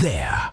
there.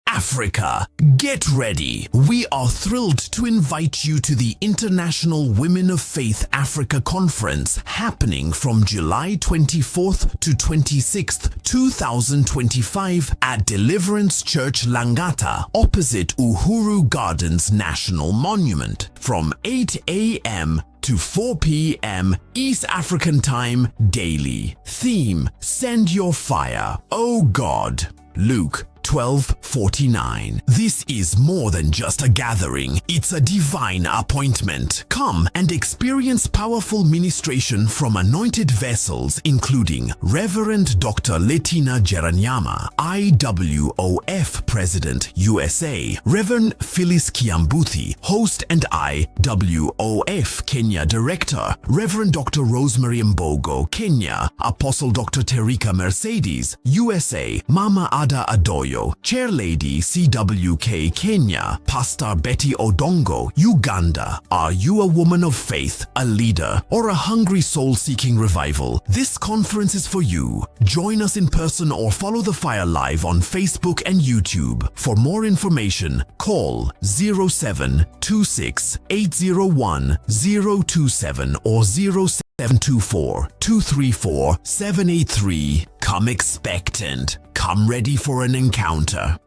Africa, get ready. We are thrilled to invite you to the International Women of Faith Africa Conference happening from July 24th to 26th, 2025 at Deliverance Church Langata, opposite Uhuru Gardens National Monument, from 8 a.m. to 4 p.m. East African Time daily. Theme: Send Your Fire, O God. Luke 12:49. This is more than just a gathering, it's a divine appointment. Come and experience powerful ministration from anointed vessels including Reverend Dr. Letina Jeranyama, IWOF President USA, Reverend Phyllis Kiambuthi, host and IWOF Kenya Director, Reverend Dr. Rosemary Mbogo, Kenya, Apostle Dr. Terika Mercedes, USA, Mama Ada Adoyo, Chair Lady CWK Kenya, Pastor Betty Odongo, Uganda. Are you a woman of faith, a leader, or a hungry soul-seeking revival? This conference is for you. Join us in person or follow The Fire live on Facebook and YouTube. For more information, call 0726 801 027 or 0724 234 783. Come expectant. Come ready for an encounter.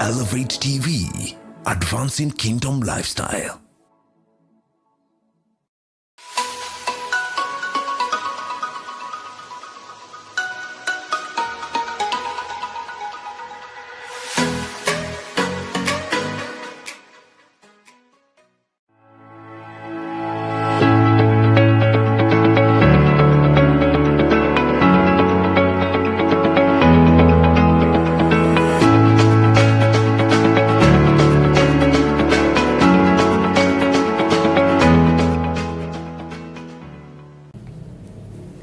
Elevate TV, advancing kingdom lifestyle.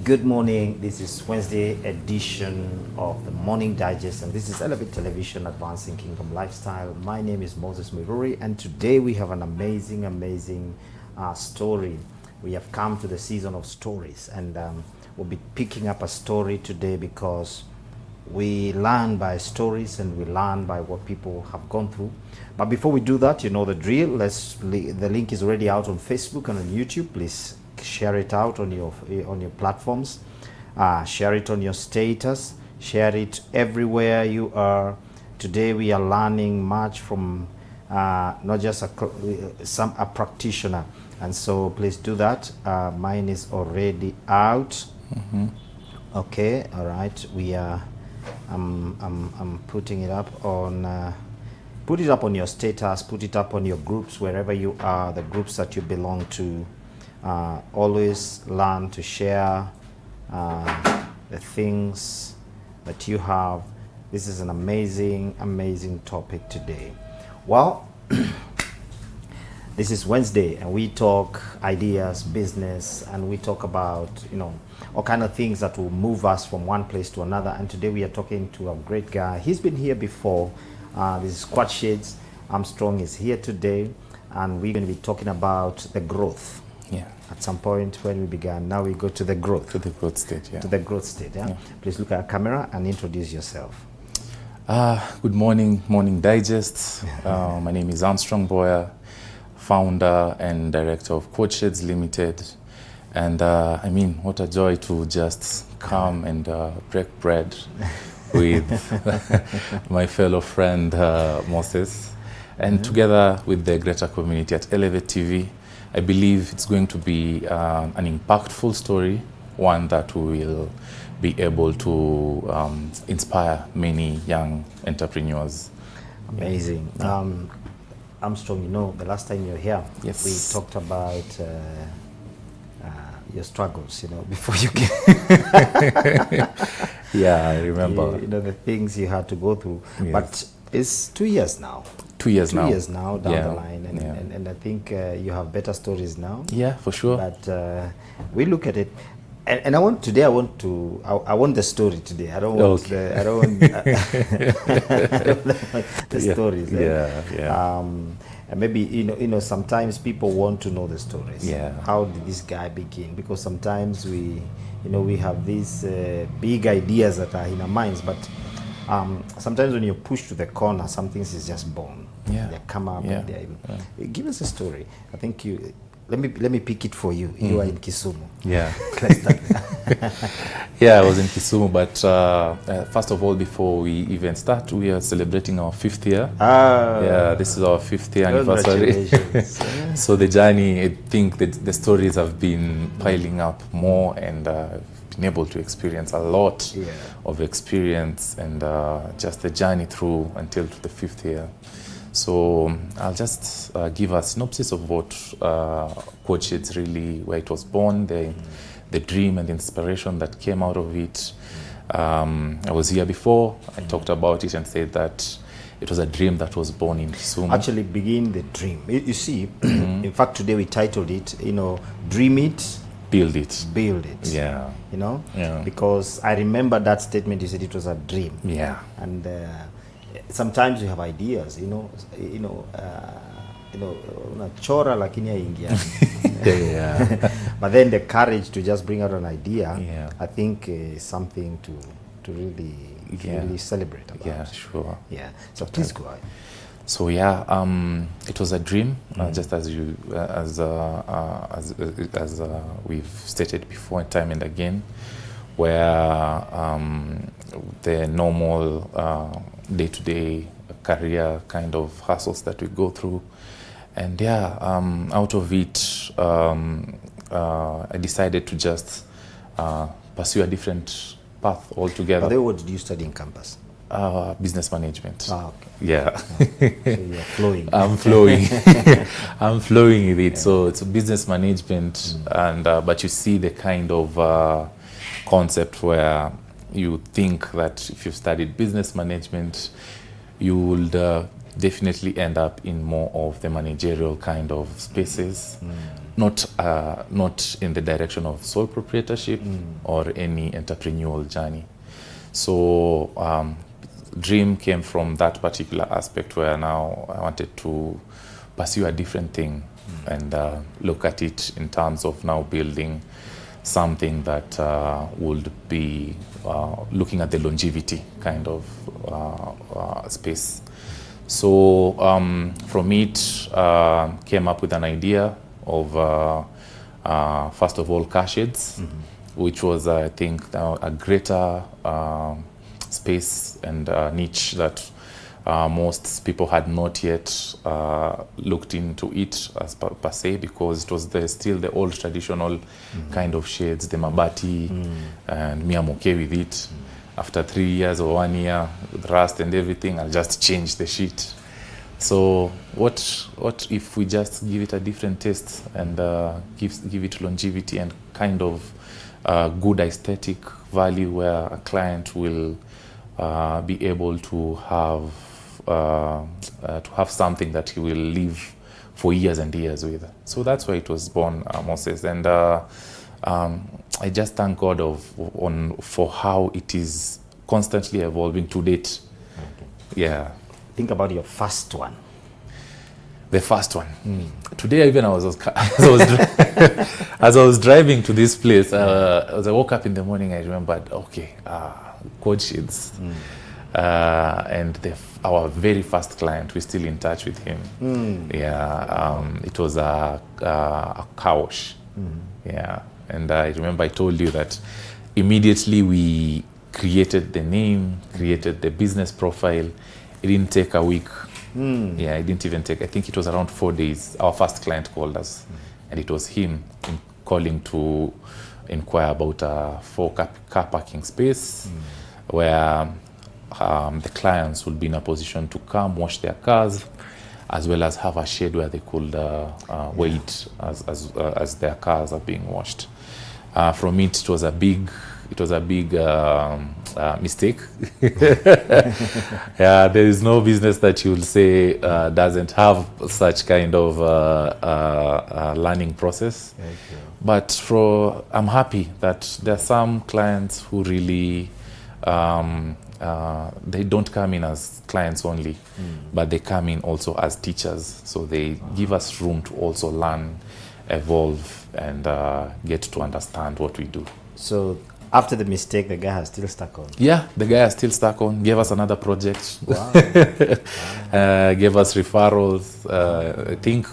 Good morning, this is Wednesday edition of the Morning Digest, and this is Elevate Television, Advancing Kingdom Lifestyle. My name is Moses Miruri, and today we have an amazing story. We have come to the season of stories, and we'll be picking up a story today because we learn by stories and we learn by what people have gone through. But before we do that, you know the drill. The link is already out on Facebook and on YouTube. Please share it out on your platforms, share it on your status, share it everywhere you are. Today we are learning much from not just a practitioner, and so please do that. Mine is already out. Okay, all right, we are I'm putting it up on put it up on your status, put it up on your groups, wherever you are, the groups that you belong to. Always learn to share the things that you have. This is an amazing topic today. Well, this is Wednesday and we talk ideas, business, and we talk about, all kind of things that will move us from one place to another. And today we are talking to a great guy. He's been here before. This is Squad Shades. Armstrong is here today, and we're going to be talking about the growth. Yeah. At some point when we began, now we go to the growth. To the growth stage, yeah. To the growth stage, yeah. Please look at a camera and introduce yourself. Good morning, Morning Digest. My name is Armstrong Mboya, founder and director of Shades Limited. And what a joy to just come and break bread with my fellow friend Moses. And together with the greater community at Elevate TV, I believe it's going to be an impactful story, one that will be able to inspire many young entrepreneurs. Amazing. Armstrong, the last time you were here, yes, we talked about your struggles, before you came. Yeah, I remember. The things you had to go through. Yes. But It's 2 years now. 2 years 2 now. years now down Yeah. the line, and, Yeah. and I think you have better stories now. Yeah, for sure. But we look at it, and I want today. I want to. I want the story today. I don't want. Okay. I don't want. I don't want the Yeah. stories. Yeah. And maybe sometimes people want to know the stories. Yeah. How did this guy begin? Because sometimes we have these big ideas that are in our minds, but sometimes when you're pushed to the corner, some things is just born. Yeah. They come up. Yeah. And give us a story. I think you. Let me pick it for you. You are in Kisumu. Yeah. Let's start. Yeah, I was in Kisumu, but first of all, before we even start, we are celebrating our 5th year. Yeah, this is our 5th year anniversary. Congratulations. So the journey, I think that the stories have been piling up more, and been able to experience a lot of experience, and just the journey through until to the 5th year. So I'll just give a synopsis of what Coacheds really, where it was born, the dream and the inspiration that came out of it. I was here before, I talked about it and said that it was a dream that was born in Kisumu. Actually, begin the dream. You see, in fact, today we titled it, Dream It, Build It. Build It. Yeah. Yeah. Because I remember that statement. You said it was a dream. Yeah. And sometimes you have ideas, unachora lakini haingia. Yeah. But then the courage to just bring out an idea, Yeah. I think is something to really celebrate about. Yeah, sure. Yeah. So please go ahead. So yeah, it was a dream, just as we've stated before, time and again, where the normal day-to-day career kind of hustles that we go through, and out of it, I decided to just pursue a different path altogether. By the way, what did you study in campus? Business management. Ah, okay. Yeah. So you're flowing. I'm flowing. I'm flowing with it. So it's business management, and but you see the kind of concept where you think that if you've studied business management, you will definitely end up in more of the managerial kind of spaces, not in the direction of sole proprietorship or any entrepreneurial journey. So dream came from that particular aspect, where now I wanted to pursue a different thing and look at it in terms of now building something that would be looking at the longevity kind of space. So from it came up with an idea of first of all Coacheds, which was I think a greater space and niche that most people had not yet looked into it as per se, because it was still the old traditional kind of shades, the mabati, and me, I'm okay with it. After 3 years or 1 year, with rust and everything, I'll just change the sheet. So what if we just give it a different taste and give it longevity and kind of good aesthetic value, where a client will be able to have something that he will live for years and years with. So that's why it was born, Moses. And I just thank God for how it is constantly evolving to date. Okay. Yeah. Think about your first one. The first one. Today, even as I was driving to this place, as I woke up in the morning, I remembered, okay, Coacheds. And our very first client, we're still in touch with him. Yeah, it was a car wash. Yeah, and I remember I told you that immediately we created the name, created the business profile. It didn't take a week. Yeah, it didn't even take, I think it was around 4 days. Our first client called us, and it was him calling to inquire about a car parking space where the clients would be in a position to come wash their cars, as well as have a shed where they could wait as their cars are being washed. From it was a big mistake. Yeah, there is no business that you'll say doesn't have such kind of learning process. Okay. But I'm happy that there are some clients who really they don't come in as clients only, but they come in also as teachers. So they give us room to also learn, evolve, and get to understand what we do. So after the mistake, the guy has still stuck on. Yeah, the guy has still stuck on, gave us another project. Wow. Gave us referrals. I think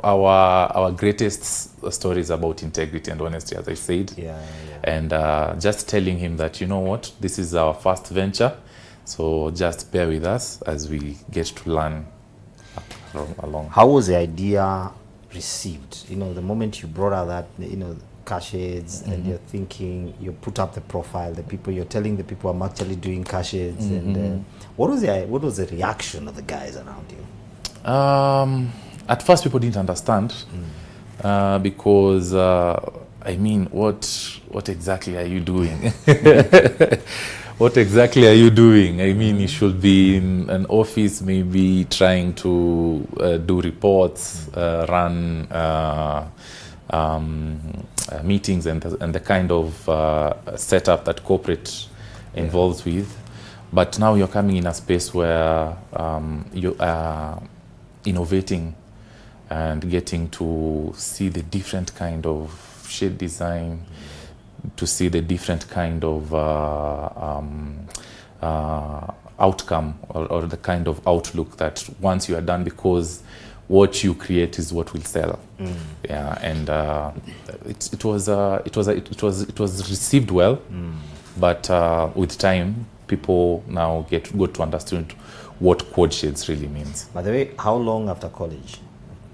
our greatest story is about integrity and honesty, as I said. Yeah. And just telling him that, you know what, this is our first venture, so just bear with us as we get to learn along. How was the idea received? You know, the moment you brought out that, you know, cash aids, and you're thinking, you put up the profile, the people, you're telling the people I'm actually doing cash aids, and what was the reaction of the guys around you? At first, people didn't understand because I mean, what exactly are you doing? What exactly are you doing? I mean, you should be in an office, maybe trying to do reports, run meetings, and the kind of setup that corporate involves with. But now you're coming in a space where you are innovating and getting to see the different kind of shade design, to see the different kind of outcome or the kind of outlook that once you are done, because what you create is what will sell. Yeah, and it was received well, but with time, people now got to understand what code shades really means. By the way, how long after college?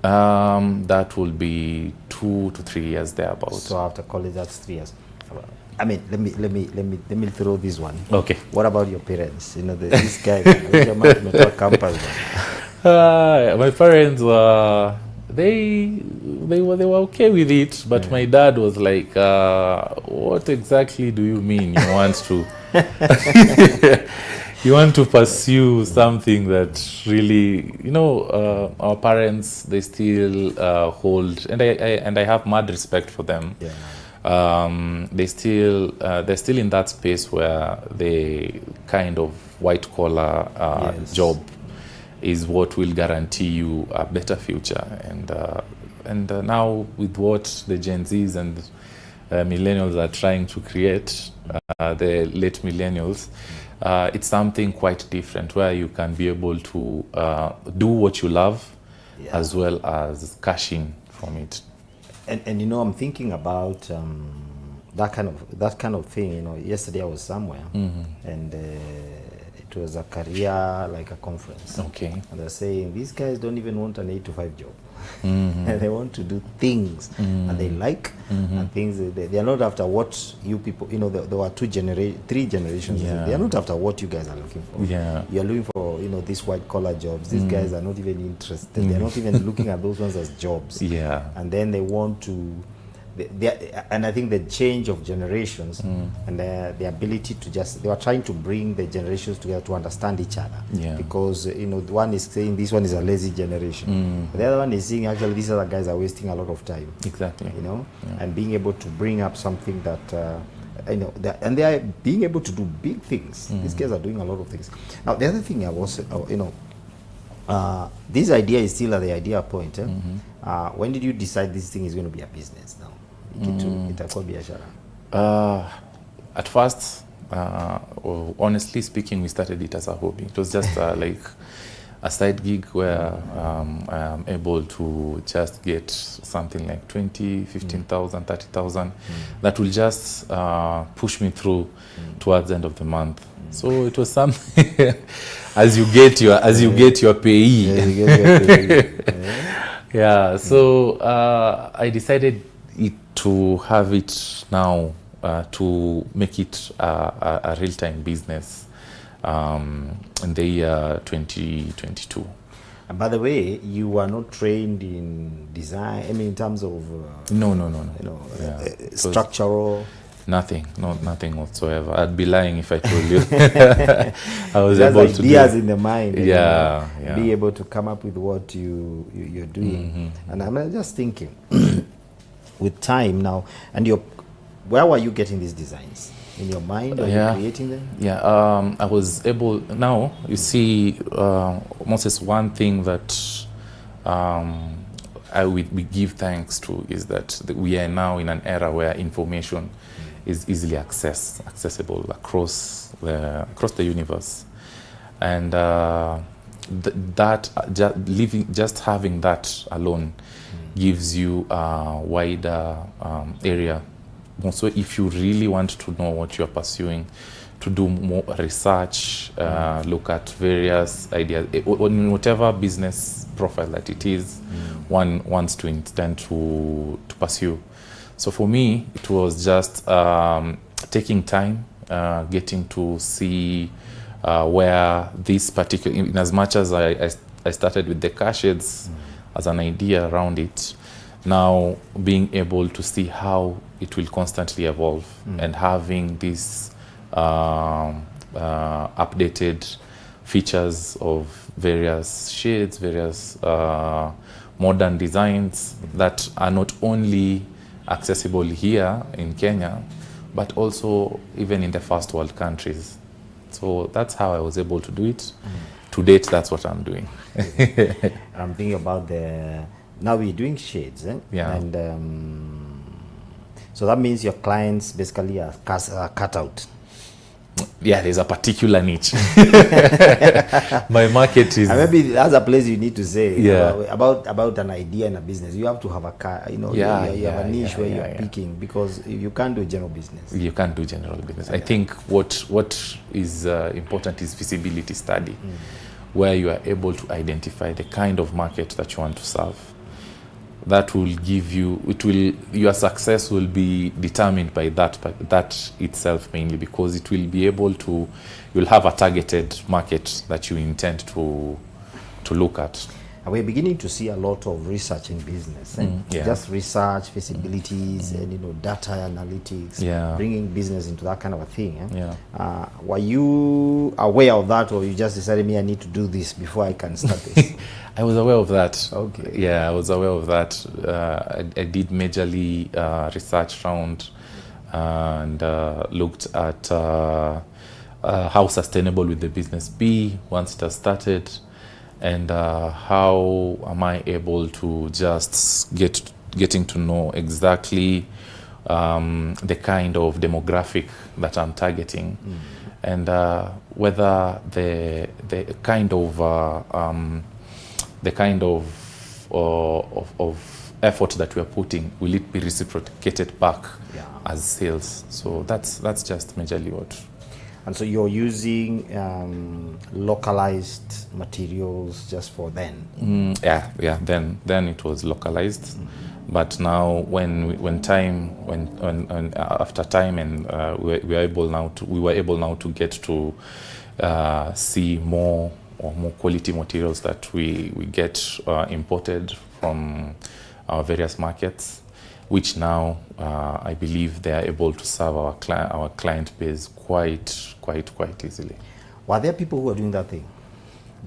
That will be 2 to 3 years thereabouts. So after college, that's 3 years. I mean, let me throw this one. Okay. What about your parents? You know, this guy, campus. My parents were they were okay with it, but my dad was like, "What exactly do you mean? You want to you want to pursue something that really, you know?" Our parents, they still hold, and I have mad respect for them. Yeah. They're still in that space where the kind of white collar job is what will guarantee you a better future. And now with what the Gen Zs and millennials are trying to create, the late millennials, it's something quite different where you can be able to do what you love, as well as cash in from it. And you know, I'm thinking about that kind of thing. You know, yesterday I was somewhere, and it was a career, like a conference. Okay. And they're saying these guys don't even want an 8 to 5 job. And they want to do things and they like, and things they are not after what you people, you know, there were 3 generations. They are not after what you guys are looking for. You are looking for, you know, these white collar jobs. These guys are not even interested. They're not even looking at those ones as jobs. And then they want to, and I think the change of generations and the ability to they were trying to bring the generations together to understand each other. Because, you know, one is saying this one is a lazy generation. The other one is saying actually these other guys are wasting a lot of time. Exactly. You know, and being able to bring up something that, you know, and they are being able to do big things. These guys are doing a lot of things. Now, the other thing I was, you know, this idea is still at the idea point. When did you decide this thing is going to be a business now? At first, honestly speaking, we started it as a hobby. It was just like a side gig where I am able to just get something like 20, 15,000, 30,000 that will just push me through towards the end of the month. So it was something as you get your payee. So I decided to have it now, to make it a real-time business in the year 2022. And by the way, you were not trained in design, I mean, in terms of no. you know, structural. Nothing, nothing whatsoever. I'd be lying if I told you. I was Just able to do ideas in the mind. And, Yeah, yeah. Be able to come up with what you're doing. And I'm just thinking, with time now, and where were you getting these designs? In your mind, or you creating them? Yeah, I was able. Now you see, Moses. One thing that we give thanks to is that we are now in an era where information is easily accessible across the universe, and just having that alone gives you a wider area. So if you really want to know what you're pursuing, to do more research, look at various ideas, whatever business profile that it is, one wants to intend to pursue. So for me, it was just taking time, getting to see where this particular, in as much as I started with the car shades as an idea around it, now being able to see how it will constantly evolve and having these updated features of various shades, various modern designs that are not only accessible here in Kenya, but also even in the first world countries. So that's how I was able to do it. To date, that's what I'm doing. I'm thinking about now we're doing shades, eh? Yeah. And so that means your clients basically are cut out. Yeah, there's a particular niche. My market is... And maybe that's a place you need to say Yeah. about an idea in a business. You have to have a car, you have a niche where you're picking, because you can't do general business. You can't do general business. I think what is important is feasibility study, where you are able to identify the kind of market that you want to serve. That will give you, your success will be determined by that itself mainly, because it will be able to, you'll have a targeted market that you intend to look at. And we're beginning to see a lot of research in business, just research, feasibilities, and data analytics, bringing business into that kind of a thing. Were you aware of that, or you just decided, I need to do this before I can start this? I was aware of that. Okay. Yeah, I was aware of that. I did majorly research around and looked at how sustainable will the business be once it has started, and how am I able to just getting to know exactly the kind of demographic that I'm targeting, and whether the kind of effort that we are putting, will it be reciprocated back as sales? So that's just majorly what. And so you're using localized materials just for then? Then it was localized. But now after time, and we were able now to get to see more quality materials that we get imported from our various markets, which now I believe they are able to serve our client base quite easily. Were there people who were doing that thing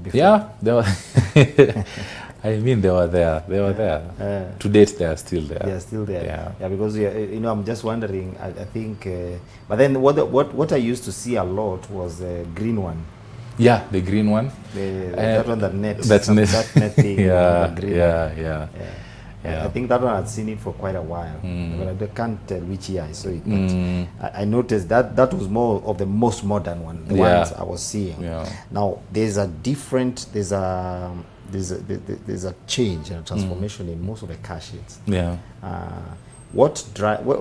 before? Yeah, there were. I mean, they were there. To date, they are still there. They are still there. Yeah, because I'm just wondering. I think, but then what I used to see a lot was the green one. Yeah, the green one. That one, that net. That net thing. The green Yeah. I think that one I'd seen it for quite a while, but I can't tell which year I saw it. But I noticed that was more of the most modern one, the ones I was seeing. Now there's a change and a transformation in most of the car sheds. What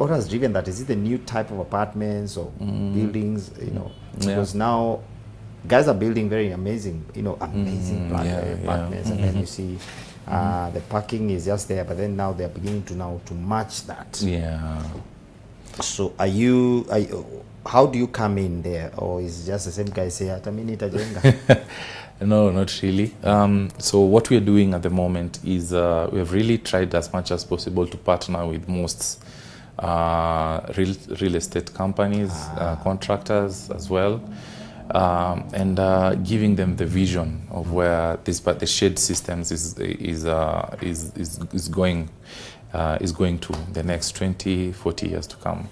has driven that? Is it the new type of apartments or buildings? Because now guys are building very amazing apartments, and then you see the parking is just there, but then now they're beginning to match that. So how do you come in there, or is it just the same guy say No, not really. So what we are doing at the moment is we have really tried as much as possible to partner with most real estate companies, contractors as well, and giving them the vision of where the shade systems is going to the next 20-40 years to come.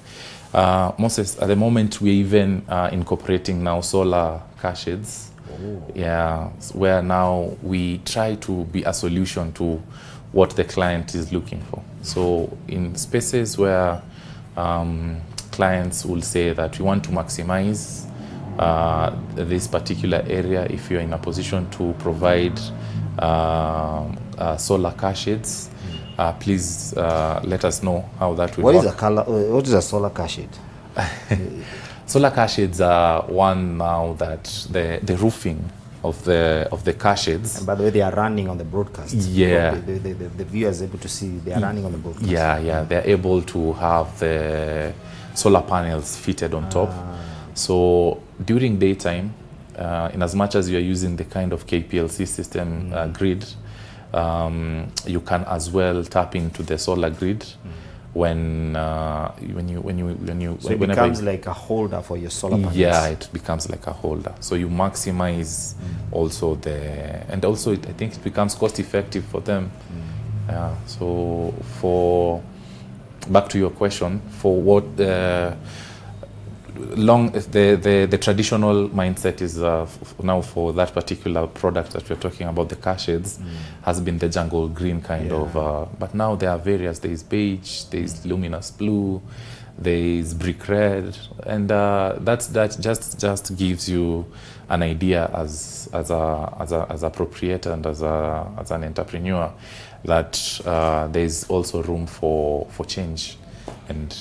Moses, at the moment we're even incorporating now solar car shades. Yeah, where now we try to be a solution to what the client is looking for. So in spaces where clients will say that we want to maximize this particular area, if you're in a position to provide solar car shades, please let us know how that will work. What is a solar car shade? Solar car shades are one now that the roofing of the car shades. And by the way, they are running on the broadcast. Yeah. The viewer is able to see they are running on the broadcast. Yeah, they're able to have the solar panels fitted on top. So during daytime, in as much as you are using the kind of KPLC system grid, you can as well tap into the solar grid. When you so it becomes like a holder for your solar panels. Yeah, it becomes like a holder. So you maximize also and also I think it becomes cost effective for them. So back to your question, for what the traditional mindset is now for that particular product that we're talking about, the car shades, has been the jungle green kind of, but now there are various. There is beige, there is luminous blue, there is brick red, and that just gives you an idea as a proprietor and as an entrepreneur that there is also room for change, and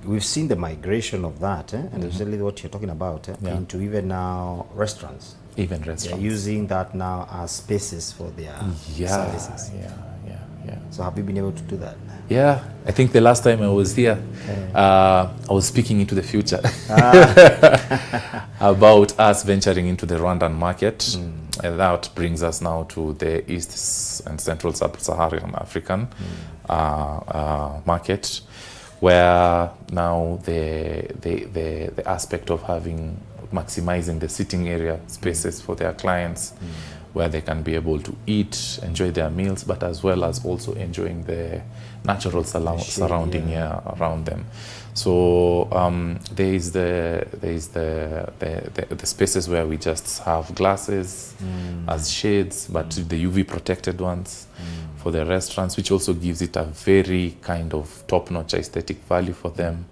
we've seen the migration of that, and exactly what you're talking about, into even now restaurants. Even restaurants. They're using that now as spaces for their services. Yeah. So have you been able to do that? Yeah, I think the last time I was here, I was speaking into the future about us venturing into the Rwandan market. And that brings us now to the East and Central Sub-Saharan African market, where now the aspect of maximizing the sitting area spaces for their clients, where they can be able to eat, enjoy their meals, but as well as also enjoying the natural surrounding around them. So there is the spaces where we just have glasses as shades, but the UV protected ones for the restaurants, which also gives it a very kind of top-notch aesthetic value for them.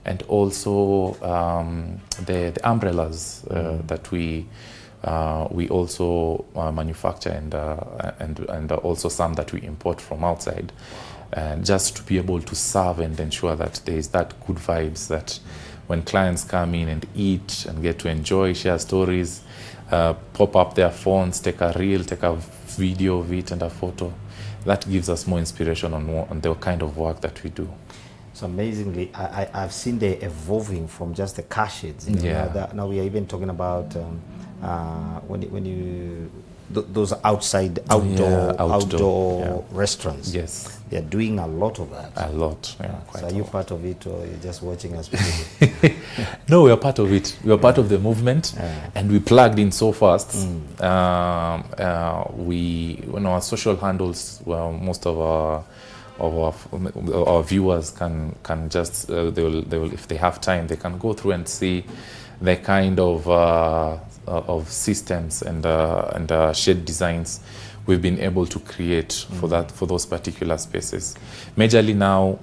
And also the umbrellas that we also manufacture, and also some that we import from outside, and just to be able to serve and ensure that there is that good vibes, that when clients come in and eat and get to enjoy, share stories, pop up their phones, take a reel, take a video of it and a photo, that gives us more inspiration on the kind of work that we do. So amazingly, I've seen the evolving from just the car shades. Now we are even talking about those outdoor restaurants. Yes, they are doing a lot of that. A lot, quite. So are you part of it, or you're just watching us? No, we are part of it. We are part of the movement, and we plugged in so fast. When our social handles, well, most of our viewers can just they will if they have time, they can go through and see the kind of systems and shade designs we've been able to create for those particular spaces. Majorly now,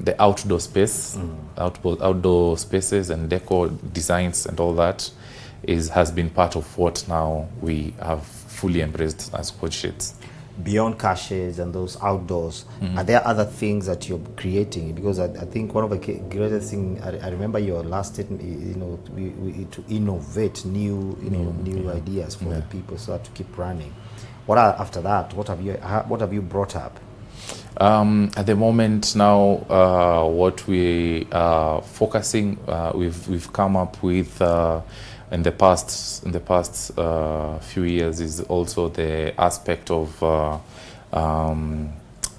the outdoor space, outdoor spaces and decor designs and all that has been part of what now we have fully embraced as Coach Shades. Beyond car shades and those outdoors, are there other things that you're creating? Because I think one of the greatest things, I remember your last statement, to innovate new ideas for the people, so that to keep running. After that? What have you brought up? At the moment now, what we are focusing, we've come up with. In the past few years is also the aspect of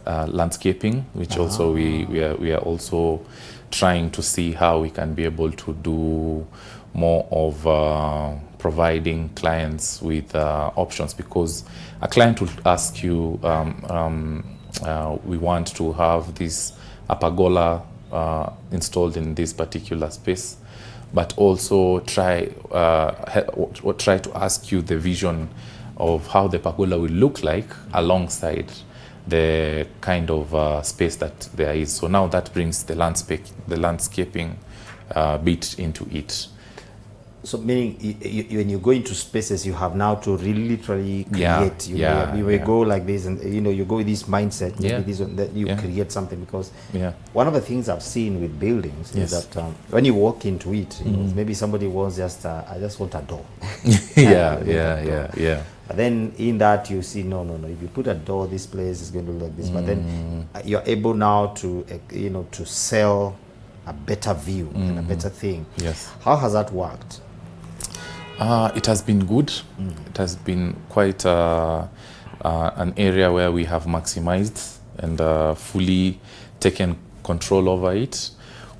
landscaping, which also we are also trying to see how we can be able to do more of providing clients with options, because a client will ask you, we want to have this a pergola installed in this particular space, but also try to ask you the vision of how the pergola will look like alongside the kind of space that there is. So now that brings the landscaping bit into it. So meaning when you go into spaces, you have now to really literally create. You may go like this, and you go with this mindset. Maybe this that you create something, because one of the things I've seen with buildings is that when you walk into it, maybe somebody wants just I just want a door. But then in that you see no. If you put a door, this place is going to look like this. But then you're able now to to sell a better view and a better thing. Yes. How has that worked? It has been good. It has been quite an area where we have maximized and fully taken control over it,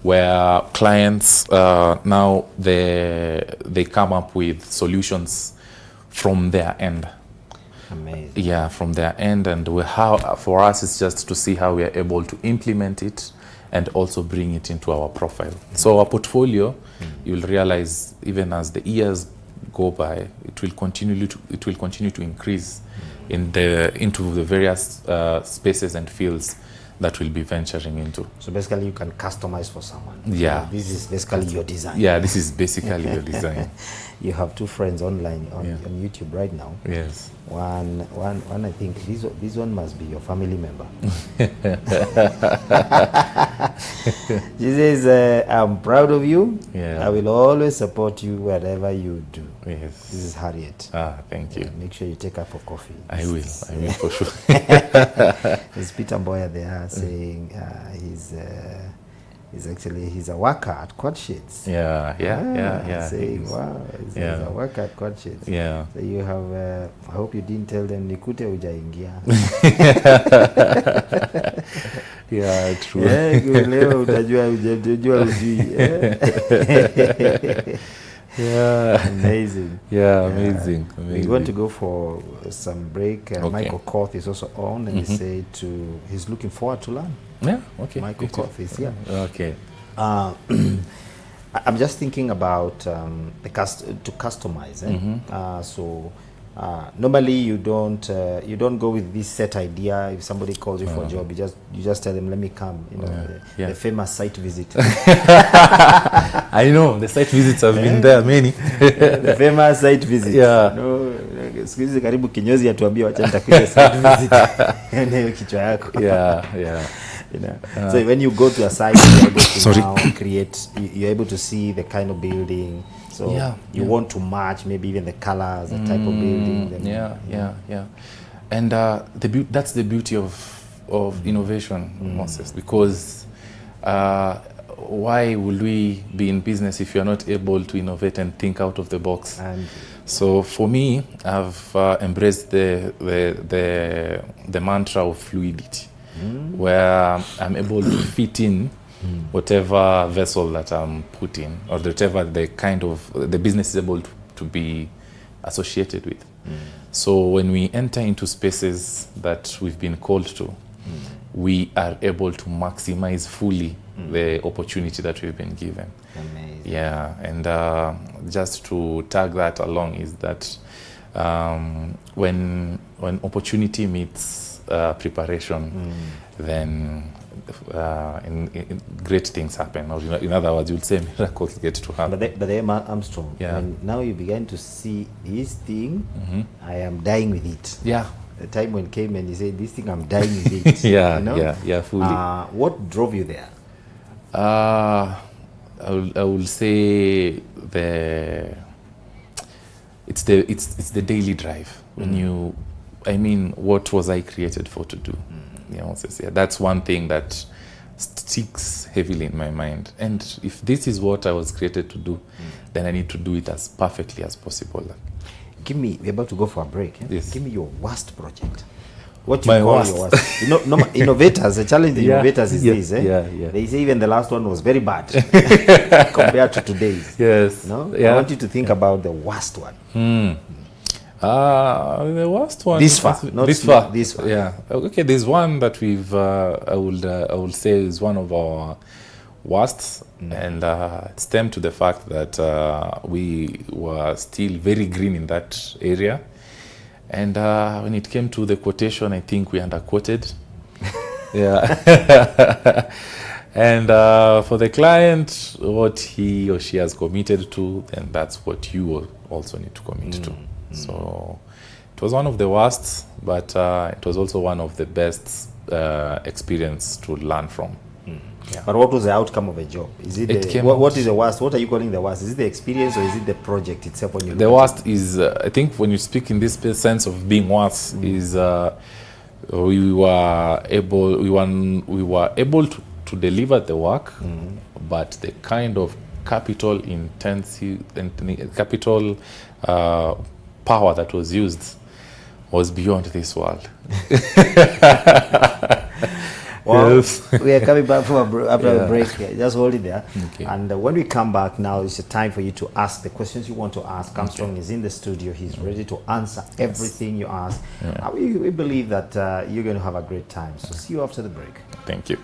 where clients now they come up with solutions from their end. Amazing. Yeah, from their end, and for us it's just to see how we are able to implement it and also bring it into our profile. So our portfolio, you'll realize even as the years go by, it will continue to increase into the various spaces and fields that we'll be venturing into. So basically you can customize for someone. Yeah. This is basically your design. Yeah, this is basically your design. You have two friends online on YouTube right now. Yes. One I think this one must be your family member. She says, I'm proud of you. Yeah. I will always support you wherever you do. Yes. This is Harriet. Thank you. Make sure you take her for coffee. I will for sure. There's Peter Mboya there saying he's a worker at Quadshits. Saying, wow, he's a worker at Quadshits. Yeah. So you have, I hope you didn't tell them nikute ujaingia. Yeah, true. Leo utajua ujui. Yeah. Amazing. Yeah, amazing. We're going to go for some break. Okay. Michael Korth is also on, and he said he's looking forward to learn. Yeah, okay. Michael Korth is here. Okay. I'm just thinking about to customize. So normally you don't go with this set idea. If somebody calls you for a job, you just tell them, let me come. The famous site visit. I know the site visits have been there many. The famous site visit. Yeah. Siku hizi karibu kinyozi atuambie wacha nitakuja site visit. Ndio kichwa yako. Yeah. So when you go to a site, you're able to now create. You're able to see the kind of building. So you want to match maybe even the colors, the type of building. Yeah. And that's the beauty of innovation, Moses, because why will we be in business if you're not able to innovate and think out of the box? So for me, I've embraced the mantra of fluidity, where I'm able to fit in whatever vessel that I'm put in, or whatever the business is able to be associated with. So when we enter into spaces that we've been called to, we are able to maximize fully the opportunity that we've been given. Amazing. Yeah, and just to tag that along is that when opportunity meets preparation, then great things happen, or in other words, you'll say miracles get to happen. But then Armstrong, when now you began to see this thing, I am dying with it. Yeah. The time when came and you said, this thing, I'm dying with it. Yeah, fully. What drove you there? I will say it's the daily drive. What was I created for to do? That's one thing that sticks heavily in my mind. And if this is what I was created to do, then I need to do it as perfectly as possible. We're about to go for a break. Yes. Give me your worst project. What you My call worst. your worst. You know, innovators, the challenge the Yeah, innovators is yeah, this, eh? yeah. They say even the last one was very bad compared to today's. Yes. No? Yeah. I want you to think about the worst one. The worst one. This far, not this far. this far. Yeah. Okay. There's one that we've. I will say is one of our worst, and it stemmed to the fact that we were still very green in that area, and when it came to the quotation, I think we underquoted. Yeah. And for the client, what he or she has committed to, then that's what you will also need to commit to. So it was one of the worst, but it was also one of the best experience to learn from. Yeah. But what was the outcome of a job? Is it, what is the worst? What are you calling the worst? Is it the experience or is it the project itself? When you the worst is, I think, when you speak in this sense of being worst, is we were able to deliver the work, but the kind of capital intensive and capital power that was used was beyond this world. Well, Yes. we are coming back from after a break. Just hold it there. Okay. And when we come back now, it's a time for you to ask the questions you want to ask. Armstrong is in the studio. He's ready to answer everything you ask. And we believe that you're going to have a great time. So see you after the break. Thank you.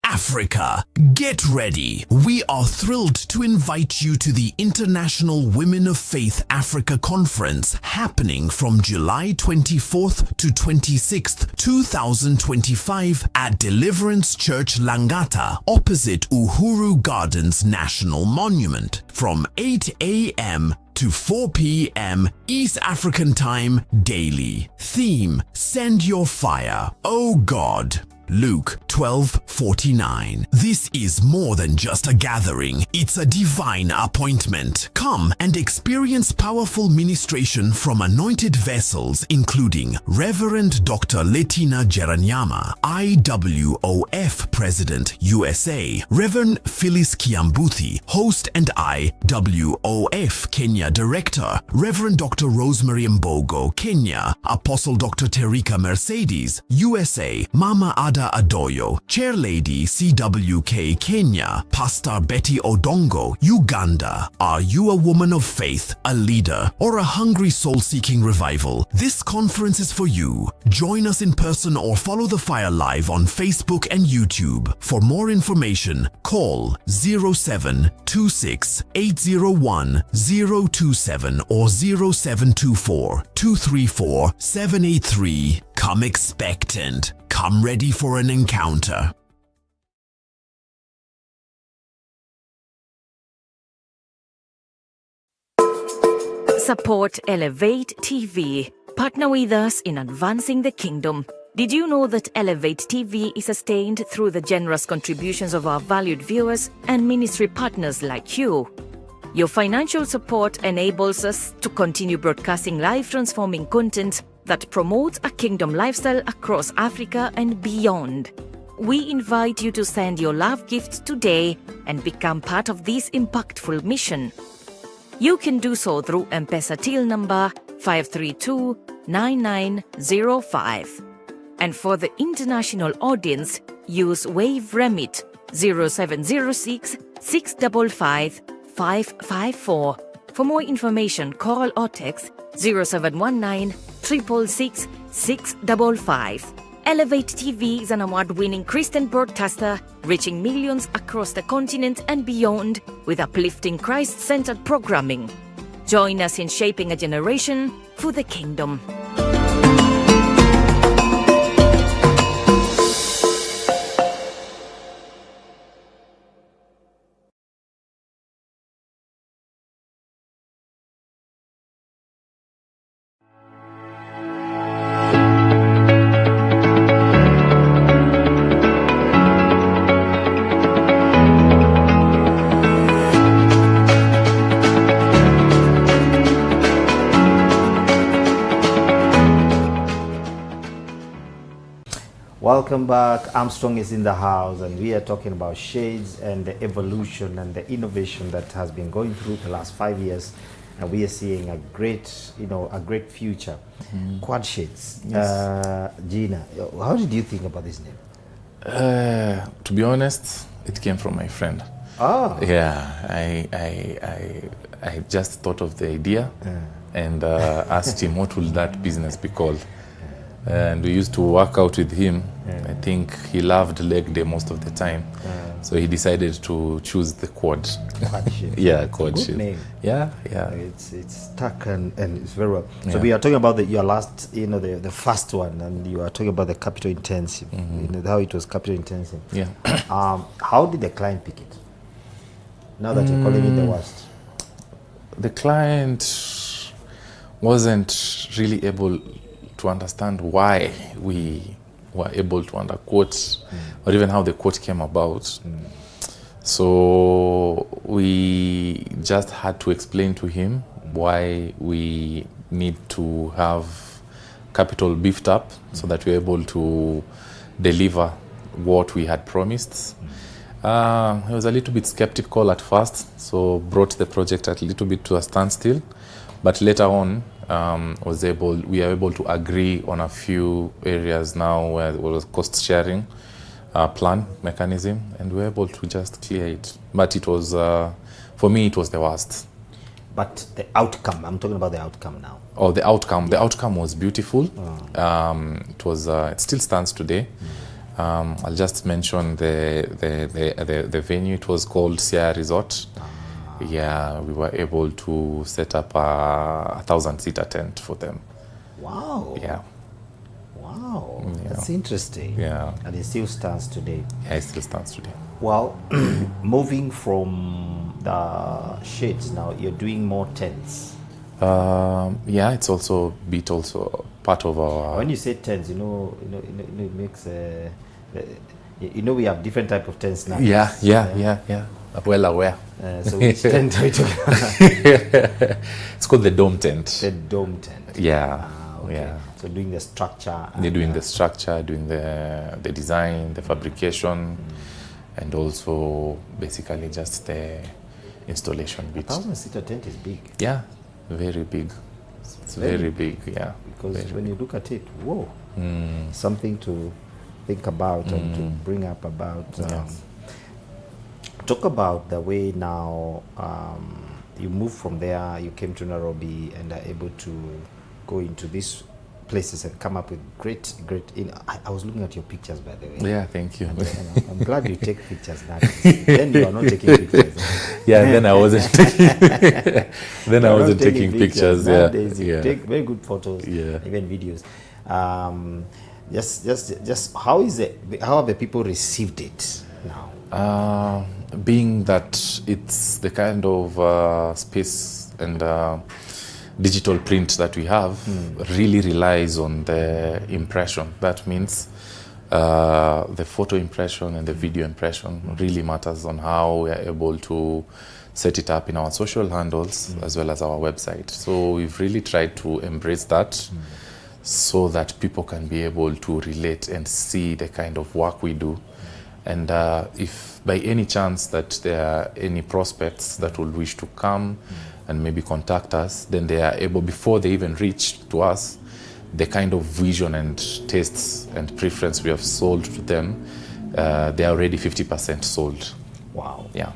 Africa, get ready. We are thrilled to invite you to the International Women of Faith Africa Conference happening from July 24th to 26th, 2025 at Deliverance Church Langata, opposite Uhuru Gardens National Monument, from 8 a.m. to 4 p.m. East African Time daily. Theme: Send Your Fire, O God. Luke 12:49. This is more than just a gathering. It's a divine appointment. Come and experience powerful ministration from anointed vessels, including Reverend Dr. Letina Jeranyama, IWOF President, USA, Reverend Phyllis Kiambuthi, host and IWOF Kenya Director, Reverend Dr. Rosemary Mbogo, Kenya, Apostle Dr. Terika Mercedes, USA, Mama Ada Adoyo, Chair Lady CWK Kenya, Pastor Betty Odongo, Uganda. Are you a woman of faith, a leader, or a hungry soul-seeking revival? This conference is for you. Join us in person or follow the fire live on Facebook and YouTube. For more information, call 0726 801 027 or 0724 234 783. Come expectant. Come ready for an encounter. Support Elevate TV. Partner with us in advancing the kingdom. Did you know that Elevate TV is sustained through the generous contributions of our valued viewers and ministry partners like you? Your financial support enables us to continue broadcasting life-transforming content that promotes a kingdom lifestyle across Africa and beyond. We invite you to send your love gifts today and become part of this impactful mission. You can do so through M-Pesa till number 532-9905. And for the international audience, use Wave Remit 0706 655 554. For more information, call or text 0719 666 655. Elevate TV is an award-winning Christian broadcaster reaching millions across the continent and beyond with uplifting Christ-centered programming. Join us in shaping a generation for the kingdom. Welcome back. Armstrong is in the house, and we are talking about shades and the evolution and the innovation that has been going through the last 5 years, and we are seeing a great, a great future. Quad Shades. Yes. Gina, how did you think about this name? To be honest, it came from my friend. Ah. Yeah, I just thought of the idea and asked him what will that business be called. And we used to work out with him. I think he loved leg day most of the time. So he decided to choose the quad. Quad Shades. Yeah, quad Good shades. name. Yeah. It's stuck and it's very well. So Yeah. we are talking about your last, the first one, and you are talking about the capital intensive. How it was capital intensive. Yeah. How did the client pick it? Now that you're calling it the worst. The client wasn't really able to understand why we were able to underquote or even how the quote came about. So we just had to explain to him why we need to have capital beefed up so that we're able to deliver what we had promised. He was a little bit skeptical at first, so brought the project a little bit to a standstill. But later on, we are able to agree on a few areas now where there was cost sharing plan mechanism, and we were able to just clear it. But it was, for me, it was the worst. But the outcome, I'm talking about the outcome now. Oh, the outcome was beautiful. It still stands today. I'll just mention the venue. It was called Sia Resort. Yeah, we were able to set up a 1,000-seater tent for them. Wow. Yeah. Wow. Yeah. That's interesting. Yeah. And it still stands today. Yeah, it still stands today. Well, moving from the shades now, you're doing more tents. Yeah, it's also part of our. When you say tents, it makes we have different type of tents now. Yeah. I'm well aware. So which tent are we talking about? It's called the dome tent. The dome tent. Yeah. Okay. Yeah. So doing the structure. They're doing the structure, doing the design, the fabrication, and also basically just the installation bit. 1,000-seater tent is big. Yeah, very big. It's very big, yeah. Because when you look at it, whoa, something to think about and to bring up about. Yes. Talk about the way now you moved from there, you came to Nairobi and are able to go into these places and come up with great. I was looking at your pictures, by the way. Yeah, thank you. And I'm glad you take pictures now. Then you are not taking pictures. Yeah, then I wasn't taking pictures. Yeah, Nowadays you take very good photos, Yeah. even videos. Just how have the people received it now? Being that it's the kind of space and digital print that we have really relies on the impression. That means the photo impression and the video impression really matters on how we are able to set it up in our social handles as well as our website. So we've really tried to embrace that so that people can be able to relate and see the kind of work we do. And if by any chance that there are any prospects that will wish to come and maybe contact us, then they are able, before they even reach to us, the kind of vision and tastes and preference we have sold to them, they are already 50% sold. Wow. Yeah.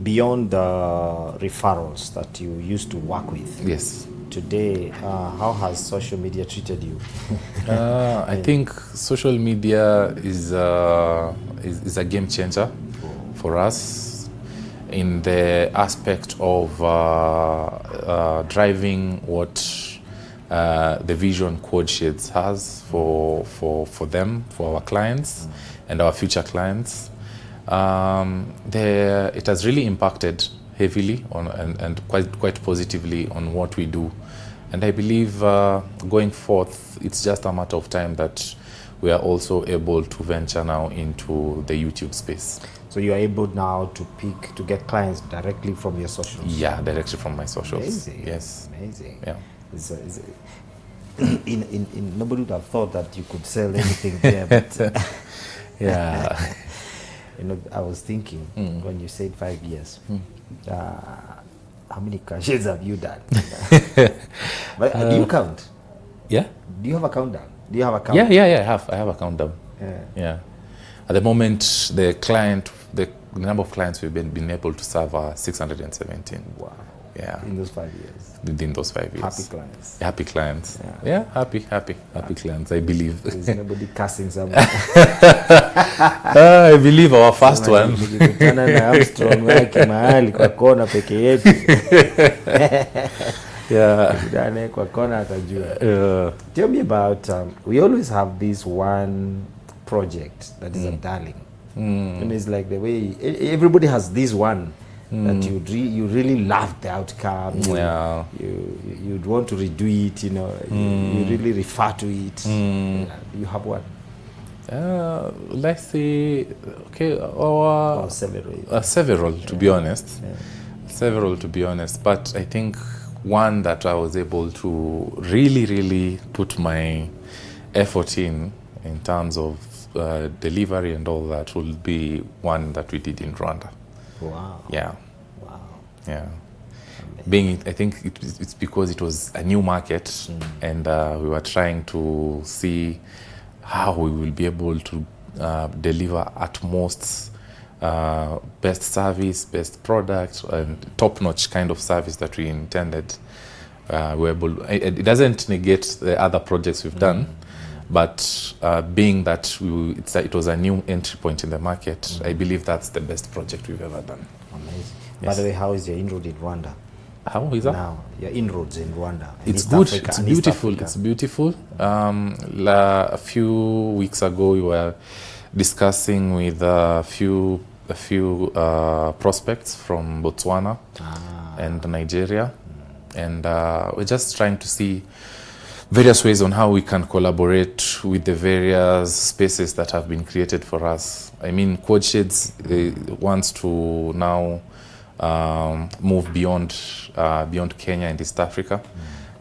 Beyond the referrals that you used to work with, Yes. today, how has social media treated you? I think social media is a game changer for us in the aspect of driving what the vision Quad Shades has for them, for our clients and our future clients. It has really impacted heavily on and quite positively on what we do. And I believe going forth, it's just a matter of time that we are also able to venture now into the YouTube space. So you are able now to get clients directly from your socials? Yeah, directly from my socials. Amazing. Yes. Amazing. Yeah. nobody would have thought that you could sell anything there. But Yeah. I was thinking when you said 5 years, how many crashes have you done? But do you count? Yeah. Do you have a countdown? Do you have a count? Yeah. I have a countdown. Yeah. Yeah. At the moment, the number of clients we've been able to serve are 617. Wow. Yeah. In those 5 years. Within those 5 years. Happy clients. Happy clients. Yeah. Yeah, happy clients, I believe. There's nobody cussing someone. I believe our first one. Nikikutana na Armstrong wake mahali kwa kona peke yetu. Yeah. Kudane kwa kona atajua. Tell me about, we always have this one project that is a darling. And it's like the way, everybody has this one that you really love the outcome. Yeah. You'd want to redo it, you really refer to it. You have one? Let's say, okay, Or several. several, to be honest. Several, to be honest. But I think one that I was able to really put my effort in terms of delivery and all that will be one that we did in Rwanda. Wow. Yeah. Wow. Yeah. I think it's because it was a new market and we were trying to see how we will be able to deliver at most best service, best product, and top-notch kind of service that we intended. It doesn't negate the other projects we've done, but being that it was a new entry point in the market, I believe that's the best project we've ever done. Amazing. Yes. By the way, how is your inroad in Rwanda? How is that? Now, your inroads in Rwanda. It's East good. Africa, It's and East beautiful. Africa. It's beautiful. A few weeks ago, we were discussing with a few prospects from Botswana and Nigeria, and we're just trying to see various ways on how we can collaborate with the various spaces that have been created for us. I mean, Quad Shades wants to now move beyond Kenya and East Africa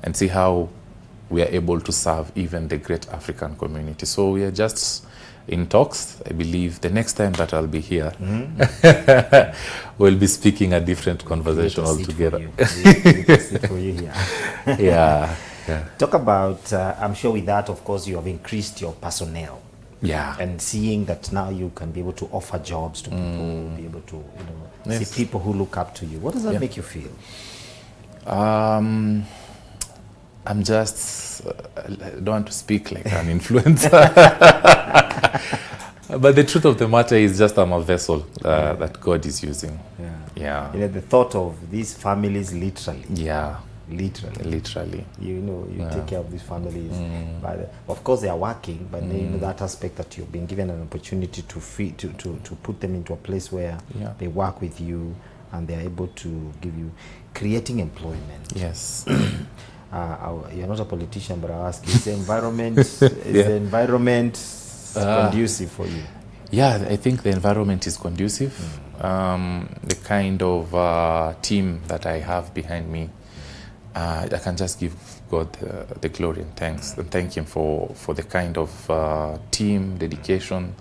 and see how we are able to serve even the great African community. So we are just in talks. I believe the next time that I'll be here, we'll be speaking a different conversation altogether. Sit for you here. Yeah. Talk about, I'm sure with that, of course, you have increased your personnel. Yeah. And seeing that now you can be able to offer jobs to people, be able to, Yes. see people who look up to you. What does that make you feel? I'm just, I don't want to speak like an influencer. But the truth of the matter is just I'm a vessel that God is using. Yeah. The thought of these families literally. Yeah. Literally. You take care of these families. But of course they are working, but that aspect that you've been given an opportunity to put them into a place where they work with you and they're able to give you, creating employment. Yes. You're not a politician, but I'll ask you, is the environment conducive for you? Yeah, I think the environment is conducive. The kind of team that I have behind me, I can just give God the glory and thanks and thank Him for the kind of team, dedication,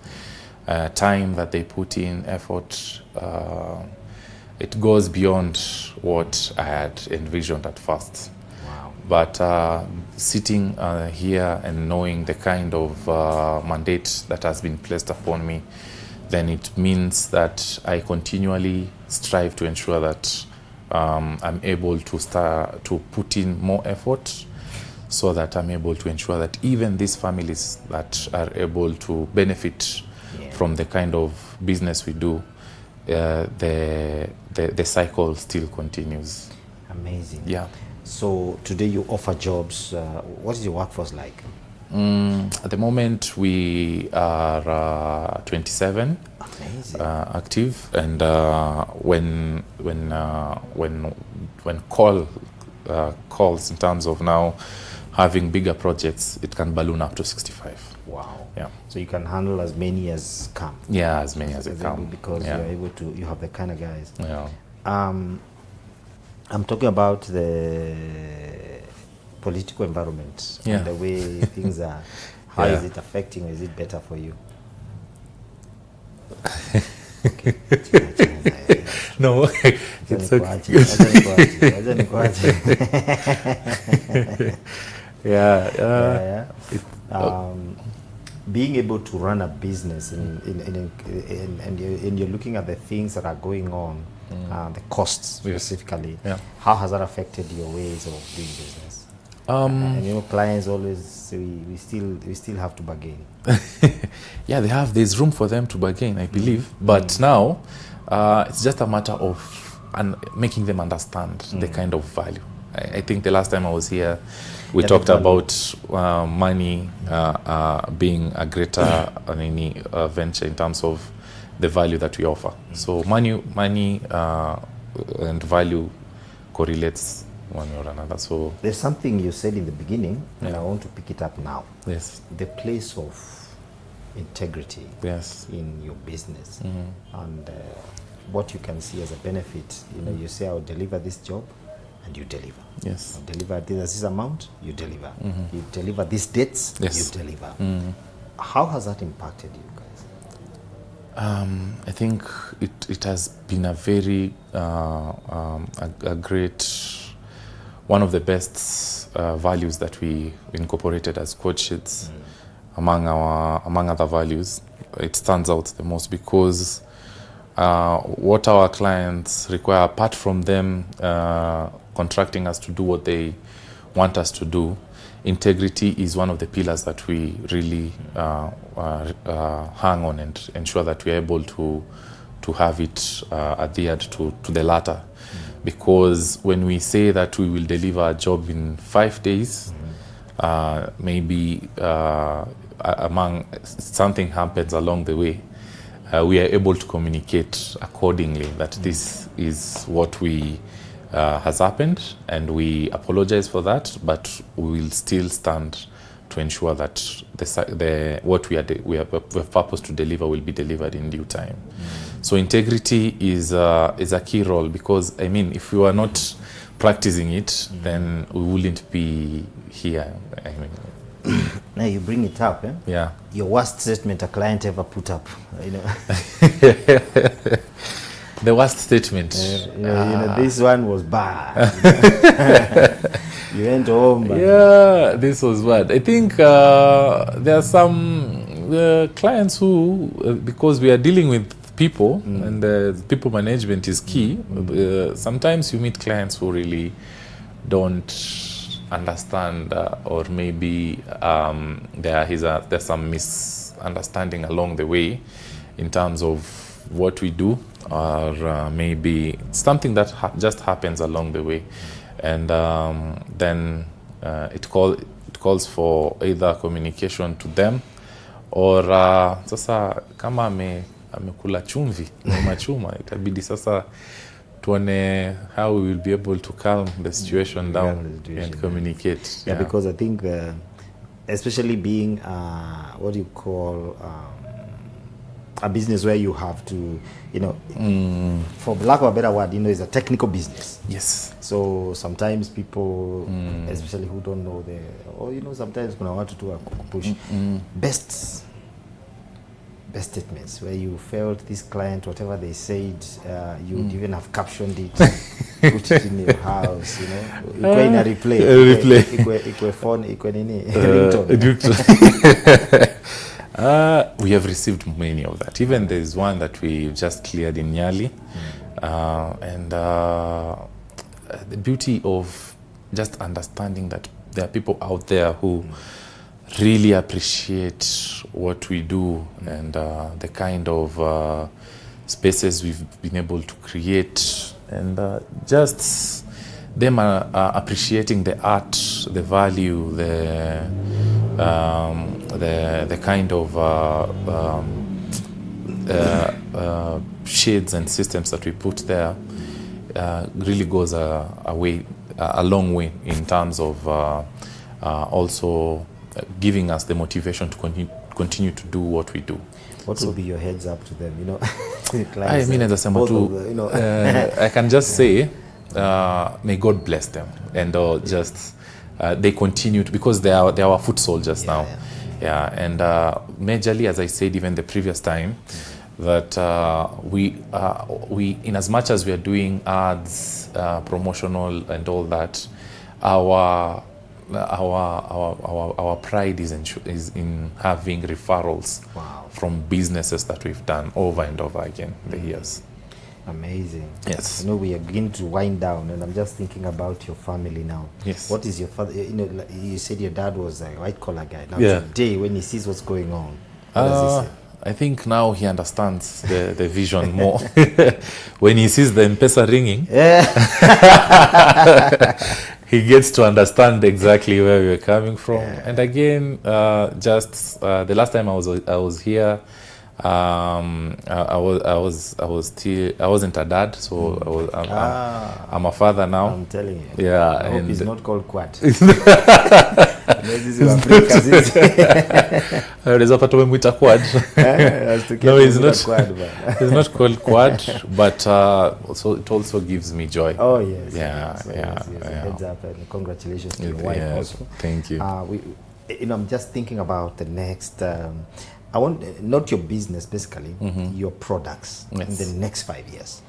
time that they put in, effort. It goes beyond what I had envisioned at first. Wow. But sitting here and knowing the kind of mandate that has been placed upon me, then it means that I continually strive to ensure that I'm able to put in more effort so that I'm able to ensure that even these families that are able to benefit from the kind of business we do, the cycle still continues. Amazing. Yeah. So today you offer jobs. What is your workforce like? At the moment we are 27 active, and when calls in terms of now having bigger projects, it can balloon up to 65. Wow. Yeah. So you can handle as many as come. Yeah, as many as it come. Because you're able to. You have the kind of guys. Yeah. I'm talking about the political environment Yeah. and the way things are, how Yeah. is it affecting, or is it better for you? No, it's okay. Yeah. Being able to run a business and you're looking at the things that are going on, the costs specifically, how has that affected your ways of doing business? And clients always say we still have to bargain. Yeah, there's room for them to bargain, I believe. But now, it's just a matter of making them understand the kind of value. I think the last time I was here, we talked about money being a greater on any venture in terms of the value that we offer. So money and value correlates one or another. So there's something you said in the beginning, and I want to pick it up now. Yes. The place of integrity in your business, and what you can see as a benefit. You say, I'll deliver this job, and you deliver. Yes. I'll deliver this amount, you deliver. You deliver these dates, you deliver. How has that impacted you guys? I think it has been a very a great, one of the best values that we incorporated as coaches. Among other values, it stands out the most because what our clients require, apart from them contracting us to do what they want us to do, integrity is one of the pillars that we really hang on and ensure that we are able to have it adhered to the latter. Because when we say that we will deliver a job in 5 days, maybe something happens along the way, we are able to communicate accordingly that this is what has happened, and we apologize for that, but we will still stand to ensure that what we have purpose to deliver will be delivered in due time. So integrity is a key role, because if we were not practicing it, then we wouldn't be here. Now you bring it up, Yeah. Your worst statement a client ever put up, The worst statement. This one was bad. You went home. Yeah, this was bad. I think there are some clients who, because we are dealing with people, and people management is key. Sometimes you meet clients who really don't understand, or maybe there's some misunderstanding along the way in terms of what we do, or maybe something that just happens along the way, and then it calls for either communication to them, or sasa kama amekula chumvi na machuma, itabidi sasa tuone how we will be able to calm the situation down and communicate. Yeah, because I think especially being what you call a business where you have to, for lack of a better word, it's a technical business. Yes. So sometimes people, especially who don't know sometimes kuna watu tu push best statements where you felt this client, whatever they said, you would even have captioned it, put it in your house, ikwe in a replay. Ikwe phone, ikwe nini, ringtone. We have received many of that. Even there's one that we just cleared in Nyali. And the beauty of just understanding that there are people out there who really appreciate what we do, and the kind of spaces we've been able to create, and just them appreciating the art, the value, the kind of shades and systems that we put there really goes a long way in terms of also giving us the motivation to continue to do what we do. What would be your heads up to them? I can just say, may God bless them, and just they continue to, because they are our foot soldiers now. Yeah. And majorly, as I said even the previous time, that we in as much as we are doing ads, promotional and all that, our pride is in having referrals from businesses that we've done over and over again in the years. Amazing. Yes. You know, we are beginning to wind down, and I'm just thinking about your family now. Yes. What is your father? You know, like you said your dad was a white collar guy. Now Yeah. today, when he sees what's going on, what does he say? I think now he understands the vision more. When he sees the M-Pesa ringing, he gets to understand exactly where we're coming from. And again, just the last time I was here, I wasn't a dad, so I'm a father now. I'm telling you. Yeah, I hope and he's not called Quad. Unaweza pata umemwita Quad. No, he's not. He's not called Quad, but so it also gives me joy. Oh yes. Yeah, yes. Heads up and congratulations to your wife also. Thank you. I'm just thinking about the next. I want not your business, basically, your products in the next 5 years.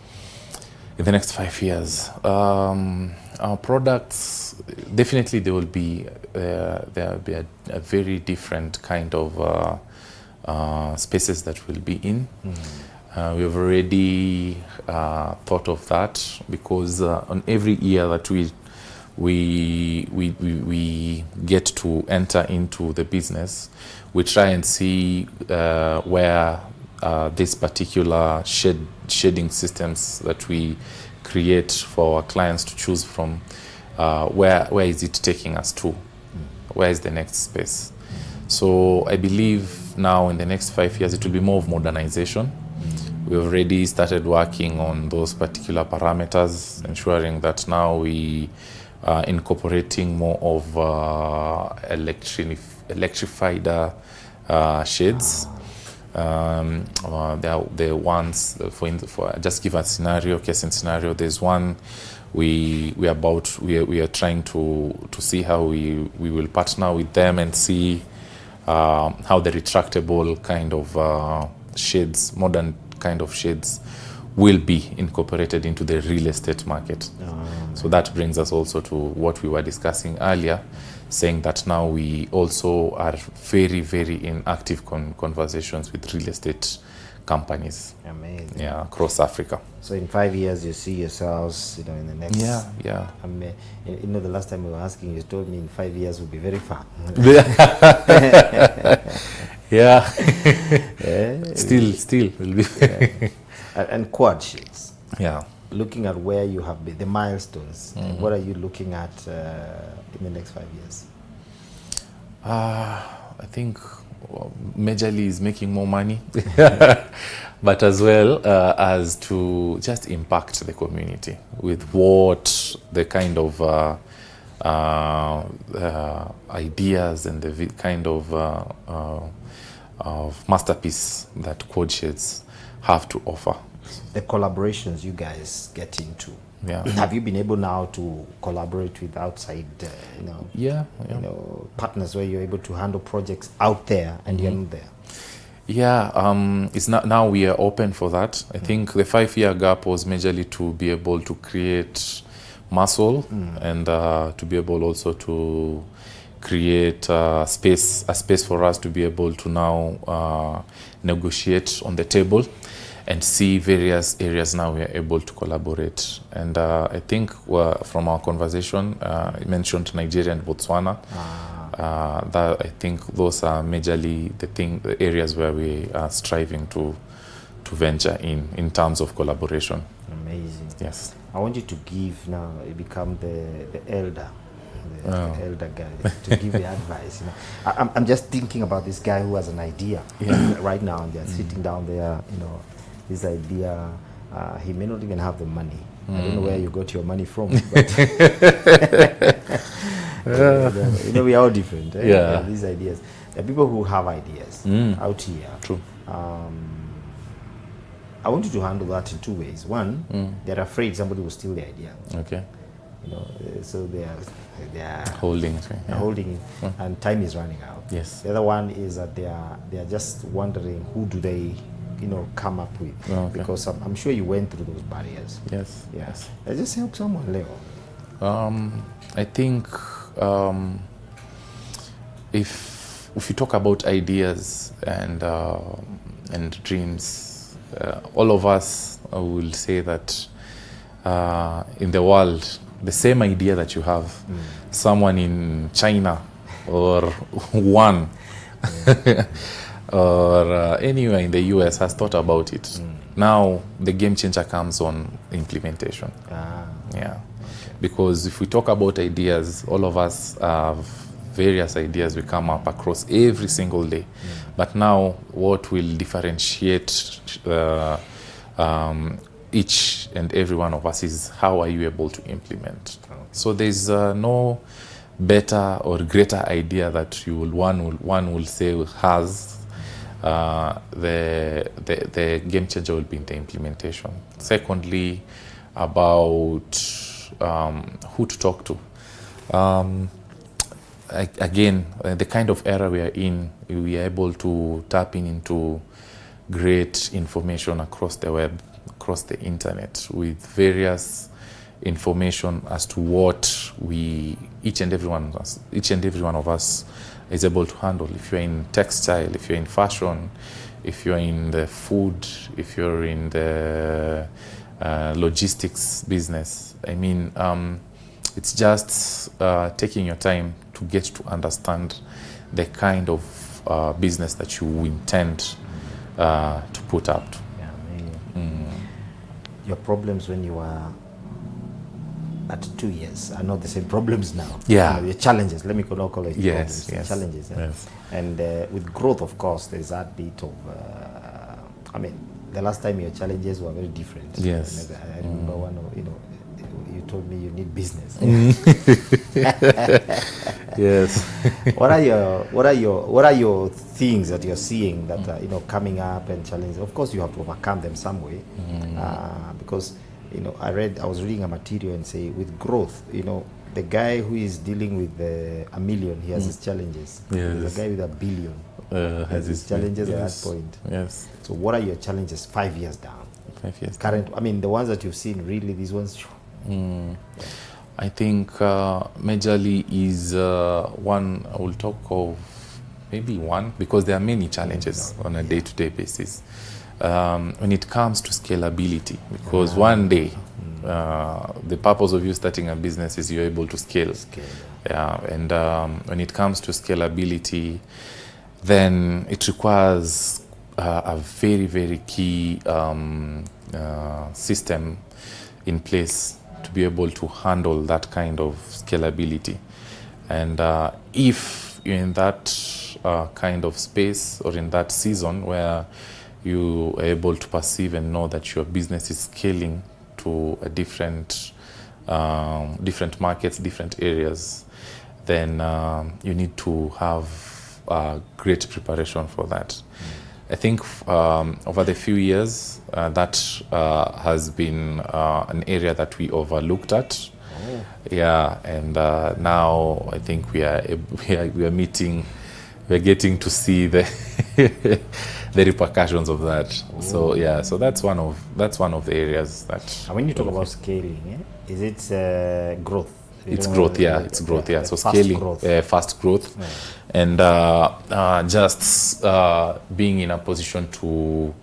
In the next 5 years, our products definitely there will be a very different kind of spaces that we'll be in. We've already thought of that, because on every year that we get to enter into the business, we try and see where this particular shading systems that we create for our clients to choose from, where is it taking us to? Where is the next space? So I believe now in the next 5 years it will be more of modernization. We've already started working on those particular parameters, ensuring that now we are incorporating more of electrified shades. There are ones, for just give a scenario, case and scenario. There's one we are trying to see how we will partner with them and see how the retractable kind of shades, modern kind of shades, will be incorporated into the real estate market. So that brings us also to what we were discussing earlier, saying that now we also are very, very in active conversations with real estate companies. Amazing. Yeah, across Africa. So in 5 years, you see yourselves, in the next. Yeah. The last time we were asking, you told me in 5 years will be very far. Yeah. Still will be. And Quad shades. Yeah. Looking at where you have been, the milestones, what are you looking at in the next 5 years? I think majorly is making more money, but as well as to just impact the community with what the kind of ideas and the kind of masterpiece that Quad Shades have to offer. The collaborations you guys get into. Yeah. Have you been able now to collaborate with outside, partners where you're able to handle projects out there and you're not there? Yeah, it's not, now we are open for that. I think the 5-year gap was majorly to be able to create muscle and to be able also to create a space for us to be able to now negotiate on the table and see various areas now we are able to collaborate. And I think from our conversation, you mentioned Nigeria and Botswana. That I think those are majorly the areas where we are striving to venture in terms of collaboration. Amazing. Yes. I want you to give now, become the elder. The elder guy to give the advice. I'm just thinking about this guy who has an idea right now, and they're sitting down there. This idea, he may not even have the money. I don't know where you got your money from. But we are all different. Yeah. These ideas. There are people who have ideas out here. True. I want you to handle that in two ways. One, they're afraid somebody will steal the idea. Okay. So they are Holding. holding it, and time is running out. Yes. The other one is that they are just wondering who do they, come up with, because I'm sure you went through those barriers. Yes. Yeah. Yes. Just help someone, Leo. I think if you talk about ideas and dreams, all of us will say that in the world, the same idea that you have, someone in China or one or anywhere in the US has thought about it. Now the game changer comes on implementation. Yeah. Okay. Because if we talk about ideas, all of us have various ideas we come up across every single day. But now what will differentiate each and every one of us is how are you able to implement. So there's no better or greater idea that one will say has the game changer will be in the implementation. Secondly, about who to talk to. Again, the kind of era we are in, we are able to tap into great information across the web, across the internet, with various information as to what each and every one of us is able to handle. If you're in textile, if you're in fashion, if you're in the food, if you're in the logistics business, I mean, it's just taking your time to get to understand the kind of business that you intend to put up to. Yeah, maybe. Your problems when you were at 2 years are not the same problems now. Yeah. Your challenges, let me not call it Yes, problems, yes. challenges. Yes. And with growth, of course, there's that bit of, the last time your challenges were very different. Yes. I remember one of, you told me you need business. Yes. What are your things that you're seeing that are coming up and challenges? Of course, you have to overcome them some way, because I was reading a material and say with growth, the guy who is dealing with a million, he has his challenges. Yes. The guy with a billion has his challenges at that point. Yes. So what are your challenges 5 years down? 5 years. Current, the ones that you've seen, really, these ones. I think majorly is one. I will talk of maybe one, because there are many challenges on a day-to-day basis when it comes to scalability, because one day the purpose of you starting a business is you're able to scale. Yeah, and when it comes to scalability, then it requires a very, very key system in place to be able to handle that kind of scalability. And if you're in that kind of space or in that season where you are able to perceive and know that your business is scaling to a different markets, different areas, then you need to have great preparation for that. I think over the few years, that has been an area that we overlooked at. Yeah, and now I think we are getting to see the the repercussions of that. So yeah, so that's one of the areas that. And when you talk about scaling, is it growth? It's growth, yeah. It's growth, yeah. So fast scaling, growth. fast growth, and just being in a position to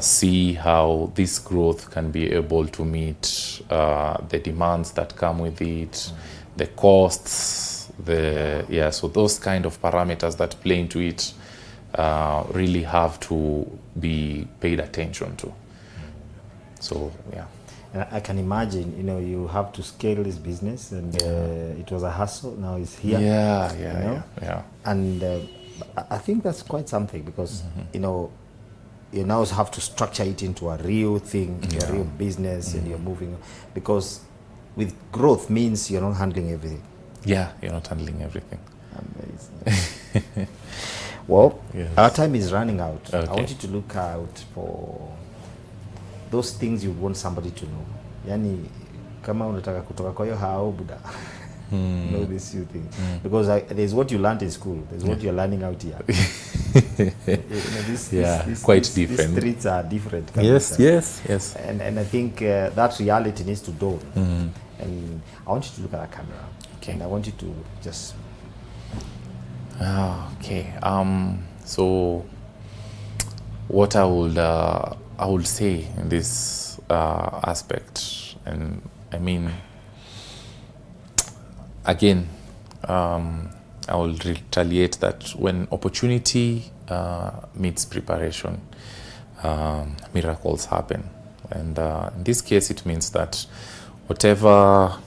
see how this growth can be able to meet the demands that come with it, the costs, so those kind of parameters that play into it really have to be paid attention to. So yeah. I can imagine, you have to scale this business, and it was a hustle. Now it's here. Yeah. And I think that's quite something, because you now have to structure it into a real thing, a real business, and you're moving. Because with growth means you're not handling everything. Yeah, you're not handling everything. Amazing. Well, our time is running out. Okay. I want you to look out for those things you want somebody to know. Yani, kama unataka kutoka kwa hiyo hao buda. You know this few things. Because there's what you learned in school, there's what you're learning out here. Quite different. These streets are different. Yes. And I think that reality needs to dawn. And I want you to look at that camera. Okay. And I want you to just... Okay. So what I would say in this aspect, and I mean, again, I will retaliate that when opportunity meets preparation, miracles happen. And in this case, it means that whatever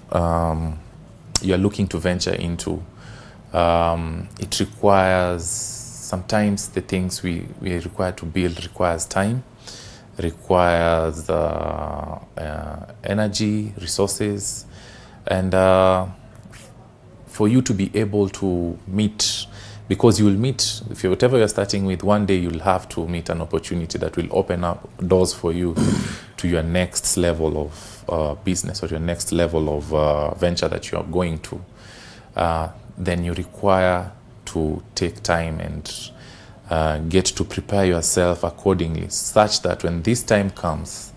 you are looking to venture into, it requires, sometimes the things we require to build requires time, requires energy, resources, and for you to be able to meet, because you will meet, if whatever you're starting with, one day you'll have to meet an opportunity that will open up doors for you to your next level of business or your next level of venture that you are going to. Then you require to take time and get to prepare yourself accordingly, such that when this time comes,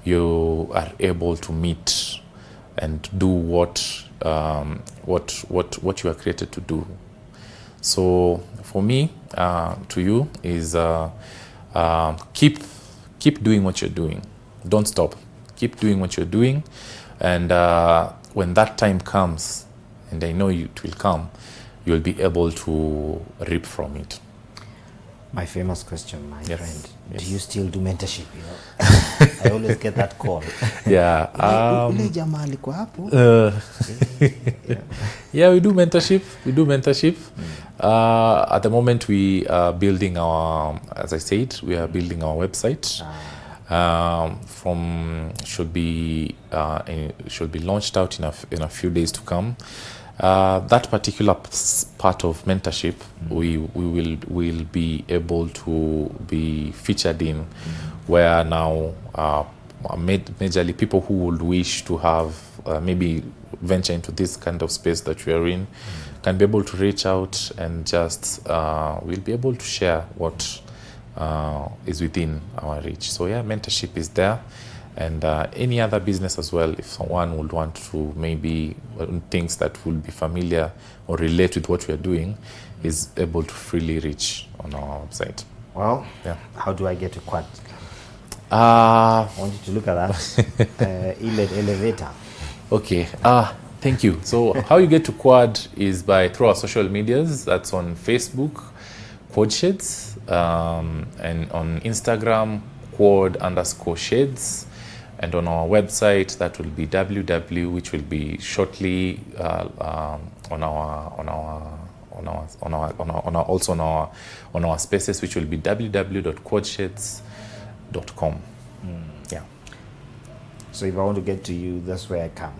you are able to meet and do what you are created to do. So for me, to you, is keep doing what you're doing. Don't stop. Keep doing what you're doing, and when that time comes, and I know it will come, you'll be able to reap from it. My famous question, my Yes. friend. Yes. Do you still do mentorship? You know, I always get that call. Yeah. Ule jamaa alikuwa hapo. Yeah, we do mentorship. At the moment, we are building our, as I said, we are building our website. Should be launched out in a few days to come. That particular part of mentorship, we will be able to be featured in, where now majorly people who would wish to have maybe venture into this kind of space that we are in can be able to reach out, and just we'll be able to share what is within our reach. So yeah, mentorship is there. And any other business as well, if someone would want to maybe things that will be familiar or relate with what we are doing, is able to freely reach on our website. Well, Yeah. how do I get to Quad? I want you to look at that. Elevator. Okay. Thank you. So how you get to Quad is through our social medias. That's on Facebook, Quad Sheds, and on Instagram, Quad_Sheds. And on our website, that will be www, which will be shortly on our spaces, which will be www.quadsheds.com. Yeah. So if I want to get to you, that's where I come.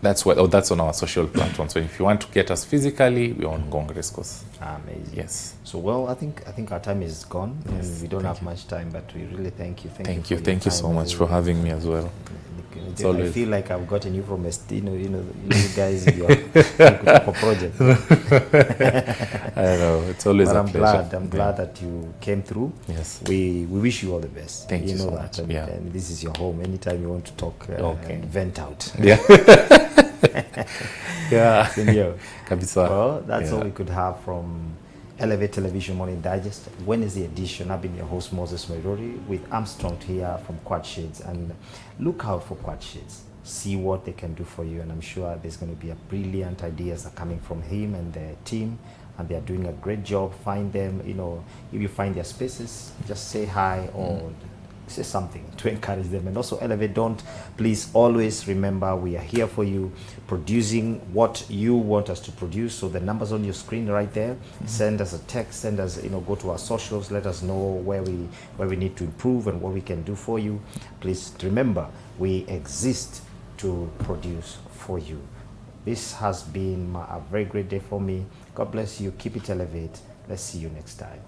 That's on our social platform. So if you want to get us physically, we're on Ngong Race Course. Amazing. Yes. So well, I think our time is gone, Yes, and we don't have much time, but we really thank you. Thank for you. your Thank you time. so much for having me as well. It's I always- feel like I've gotten you from you guys in your project. I know, it's always But a I'm pleasure. glad that you came through. Yes. We wish you all the best. Thank you know so that, much. and, Yeah. and this is your home. Anytime you want to talk, Okay. and vent out. Yeah. Yeah. Senor. Kabisa. Well, that's Yeah. all we could have from Elevate Television Morning Digest, Wednesday edition. I've been your host, Moses Moirori, with Armstrong here from Quad Shades. And look out for Quad Shades. See what they can do for you. And I'm sure there's going to be a brilliant ideas are coming from him and the team. And they are doing a great job. Find them, if you find their spaces, just say hi or say something to encourage them. And also Elevate, please always remember we are here for you, producing what you want us to produce. So the numbers on your screen right there, send us a text, send us, go to our socials, let us know where we need to improve and what we can do for you. Please remember, we exist to produce for you. This has been a very great day for me. God bless you. Keep it Elevate. Let's see you next time.